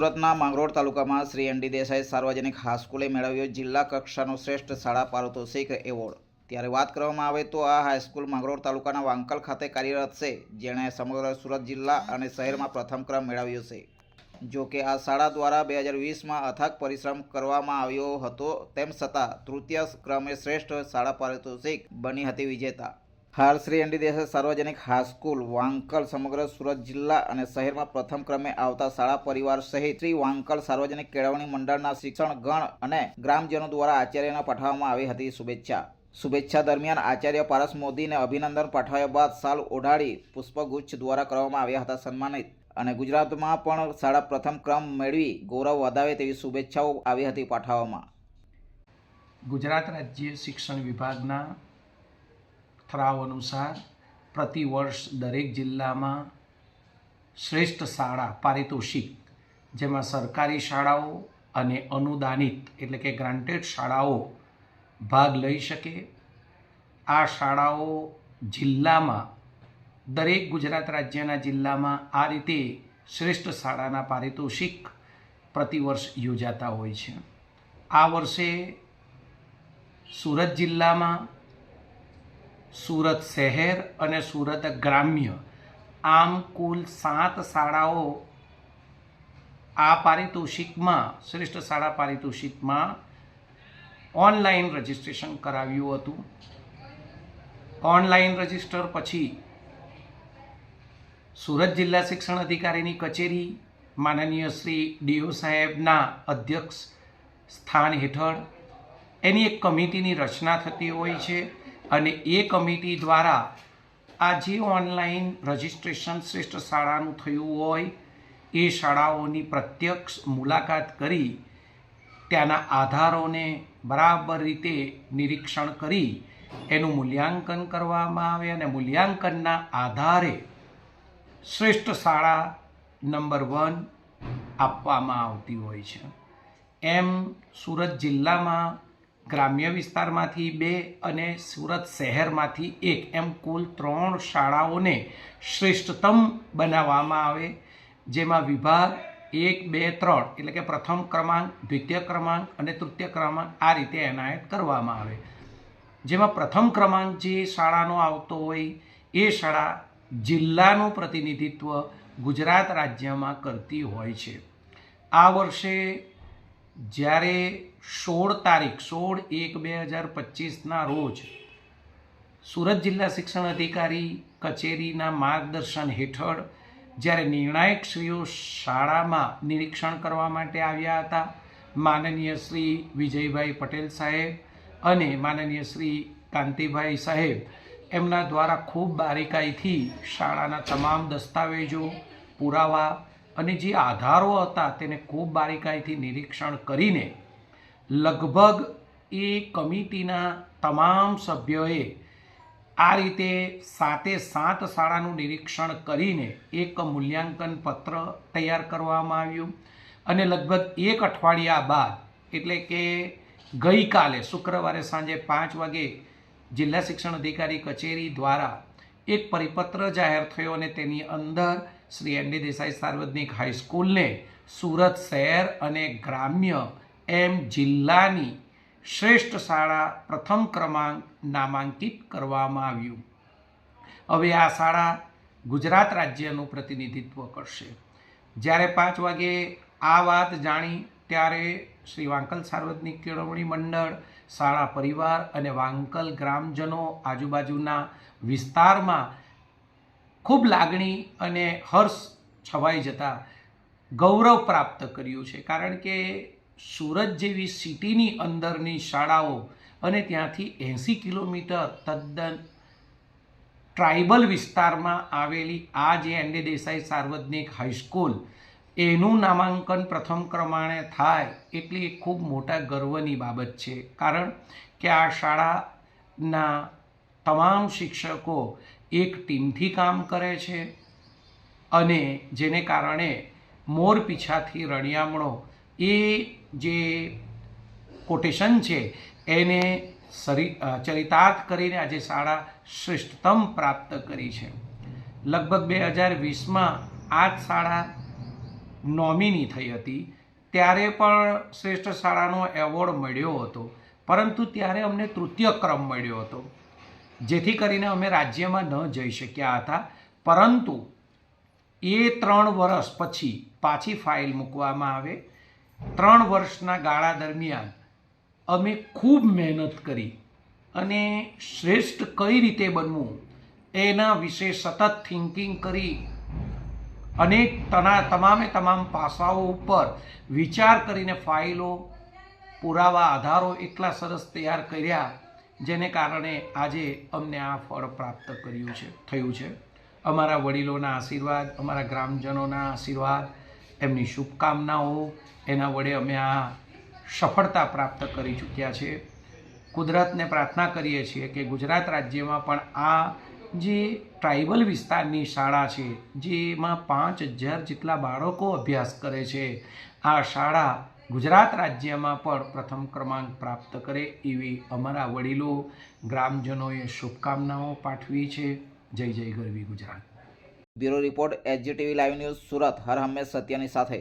સુરતના માંગરોળ તાલુકામાં Shri N D Desai સાર્વજનિક હાઈસ્કૂલે મેળવ્યો જિલ્લા કક્ષાનો શ્રેષ્ઠ શાળા પારિતોષિક એવોર્ડ। ત્યારે વાત કરવામાં આવે તો આ હાઈસ્કૂલ માંગરોળ તાલુકાના વાંકલ ખાતે કાર્યરત છે, જેણે સમગ્ર સુરત જિલ્લા અને શહેરમાં પ્રથમ ક્રમ મેળવ્યો છે। જો કે આ શાળા દ્વારા 2020માં અથાગ પરિશ્રમ કરવામાં આવ્યો હતો, તેમ છતાં તૃતીય ક્રમે શ્રેષ્ઠ શાળા પારિતોષિક બની હતી વિજેતા। હાલ શ્રી એન ડી દેસાઈ સાર્વજનિક હાઈસ્કૂલ વાંકલ સમગ્ર સુરત જિલ્લા અને શહેરમાં પ્રથમ ક્રમે આવતા શાળા પરિવાર સહિત શ્રી વાંકલ સાર્વજનિક કેળવણી મંડળના શિક્ષણગણ અને ગ્રામજનો દ્વારા આચાર્યને પાઠવવામાં આવી હતી શુભેચ્છા દરમિયાન આચાર્ય પારસ મોદીને અભિનંદન પાઠવ્યા બાદ શાલ ઓઢાડી પુષ્પગુચ્છ દ્વારા કરવામાં આવ્યા હતા સન્માનિત, અને ગુજરાતમાં પણ શાળા પ્રથમ ક્રમ મેળવી ગૌરવ વધાવે તેવી શુભેચ્છાઓ આવી હતી પાઠવવામાં। ગુજરાત રાજ્ય શિક્ષણ વિભાગના ઠરાવ અનુસાર પ્રતિવર્ષ દરેક જિલ્લામાં શ્રેષ્ઠ શાળા પારિતોષિક, જેમાં સરકારી શાળાઓ અને અનુદાનિત એટલે કે ગ્રાન્ટેડ શાળાઓ ભાગ લઈ શકે। આ શાળાઓ જિલ્લામાં દરેક ગુજરાત રાજ્યના જિલ્લામાં આ રીતે શ્રેષ્ઠ શાળાના પારિતોષિક પ્રતિવર્ષ યોજાતા હોય છે। આ વર્ષે સુરત જિલ્લામાં સુરત શહેર અને સુરત ગ્રામ્ય આમ કુલ 7 શાળાઓ આ પારિતોષિકમાં શ્રેષ્ઠ શાળા પારિતોષિકમાં ઓનલાઈન રજિસ્ટ્રેશન કરાવ્યું હતું। ઓનલાઈન રજિસ્ટર પછી સુરત જિલ્લા શિક્ષણ અધિકારીની કચેરી માનનીય શ્રી ડીઓ સાહેબના અધ્યક્ષ સ્થાન હેઠળ એની એક કમિટીની રચના થતી હોય છે, અને એ કમિટી દ્વારા આ જે ઓનલાઈન રજિસ્ટ્રેશન શ્રેષ્ઠ શાળાનું થયું હોય એ શાળાઓની પ્રત્યક્ષ મુલાકાત કરી ત્યાંના આધારોને બરાબર રીતે નિરીક્ષણ કરી એનું મૂલ્યાંકન કરવામાં આવે, અને મૂલ્યાંકનના આધારે શ્રેષ્ઠ શાળા નંબર 1 આપવામાં આવતી હોય છે। એમ સુરત જિલ્લામાં ગ્રામ્ય વિસ્તારમાંથી 2 અને સુરત શહેરમાંથી 1 એમ કુલ 3 શાળાઓને શ્રેષ્ઠતમ બનાવવામાં આવે, જેમાં વિભાગ 1, 2, 3 એટલે કે પ્રથમ ક્રમાંક, દ્વિતીય ક્રમાંક અને તૃતીય ક્રમાંક આ રીતે એનાયત કરવામાં આવે। જેમાં પ્રથમ ક્રમાંક જે શાળાનો આવતો હોય એ શાળા જિલ્લાનું પ્રતિનિધિત્વ ગુજરાત રાજ્યમાં કરતી હોય છે। આ વર્ષે જ્યારે 16/1/2025ના રોજ સુરત જિલ્લા શિક્ષણ અધિકારી કચેરીના માર્ગદર્શન હેઠળ જ્યારે નિર્ણાયકશ્રીઓ શાળામાં નિરીક્ષણ કરવા માટે આવ્યા હતા, માનનીય શ્રી વિજયભાઈ પટેલ સાહેબ અને માનનીય શ્રી કાંતિભાઈ સાહેબ એમના દ્વારા ખૂબ બારીકાઈથી શાળાના તમામ દસ્તાવેજો, પુરાવા અને જે આધારો હતા તેને ખૂબ બારીકાઈથી નિરીક્ષણ કરીને લગભગ એ કમિટીના તમામ સભ્યોએ આ રીતે 7 શાળાનું નિરીક્ષણ કરીને એક મૂલ્યાંકન પત્ર તૈયાર કરવામાં આવ્યું, અને લગભગ 1 અઠવાડિયા બાદ એટલે કે ગઈકાલે શુક્રવારે સાંજે 5 વાગે જિલ્લા શિક્ષણ અધિકારી કચેરી દ્વારા એક પરિપત્ર જાહેર થયો, અને તેની અંદર શ્રી એન ડી દેસાઈ સાર્વજનિક હાઈસ્કૂલને સુરત શહેર અને ગ્રામ્ય એમ જિલ્લાની શ્રેષ્ઠ શાળા પ્રથમ ક્રમાંક નામાંકિત કરવામાં આવ્યું। હવે આ શાળા ગુજરાત રાજ્યનું પ્રતિનિધિત્વ કરશે। જ્યારે 5 વાગે આ વાત જાણી ત્યારે શ્રી વાંકલ સાર્વજનિક કેળવણી મંડળ, શાળા પરિવાર અને વાંકલ ગ્રામજનો આજુબાજુના વિસ્તારમાં ખૂબ લાગણી અને હર્ષ છવાઈ જતા ગૌરવ પ્રાપ્ત કર્યું છે, કારણ કે સુરત જેવી સિટીની અંદરની શાળાઓ અને ત્યાંથી 80 કિલોમીટર તદ્દન ટ્રાઇબલ વિસ્તારમાં આવેલી આ જે એન ડી દેસાઈ સાર્વજનિક હાઈસ્કૂલ એનું નામાંકન પ્રથમ ક્રમાણે થાય એટલે ખૂબ મોટા ગર્વની બાબત છે, કારણ કે આ શાળાના તમામ શિક્ષકો એક ટીમથી કામ કરે છે, અને જેને કારણે મોર પીછાથી રણિયામણો એ જે કોટેશન છે એને ચરિતાર્થ કરીને આજે શાળા શ્રેષ્ઠતમ પ્રાપ્ત કરી છે। લગભગ 2020માં આ જ શાળા નોમિની થઈ હતી ત્યારે પણ શ્રેષ્ઠ શાળાનો એવોર્ડ મળ્યો હતો, પરંતુ ત્યારે અમને તૃતીય ક્રમ મળ્યો હતો, જેથી કરીને અમે રાજ્યમાં ન જઈ શક્યા હતા. પરંતુ એ 3 વર્ષ પછી પાછી ફાઇલ મૂકવામાં આવે. 3 વર્ષના ગાળા દરમિયાન અમે ખૂબ મહેનત કરી અને શ્રેષ્ઠ કઈ રીતે બનવું એના વિશે સતત થિંકિંગ કરી અનેક તમામ પાસાઓ ઉપર વિચાર કરીને ફાઇલો, પુરાવા, આધારો એટલા સરસ તૈયાર કર્યા, જેને કારણે આજે અમને આ ફળ પ્રાપ્ત થયું છે. અમારા વડીલોના આશીર્વાદ, અમારા ગ્રામજનોના આશીર્વાદ, એમની શુભકામનાઓ, એના વડે અમે આ સફળતા પ્રાપ્ત કરી ચૂક્યા છે. કુદરતને પ્રાર્થના કરીએ છીએ કે ગુજરાત રાજ્યમાં પણ આ જે ટ્રાઇબલ વિસ્તારની શાળા છે, જેમાં 5000 જેટલા બાળકો અભ્યાસ કરે છે, આ શાળા ગુજરાત રાજ્યમાં પણ પ્રથમ ક્રમાંક પ્રાપ્ત કરે એવી અમારા વડીલો, ગ્રામજનોએ શુભકામનાઓ પાઠવી છે. જય જય ગરવી Gujarat. Bureau report, SGTV live news, Surat. હર હંમેશ સત્યની સાથે.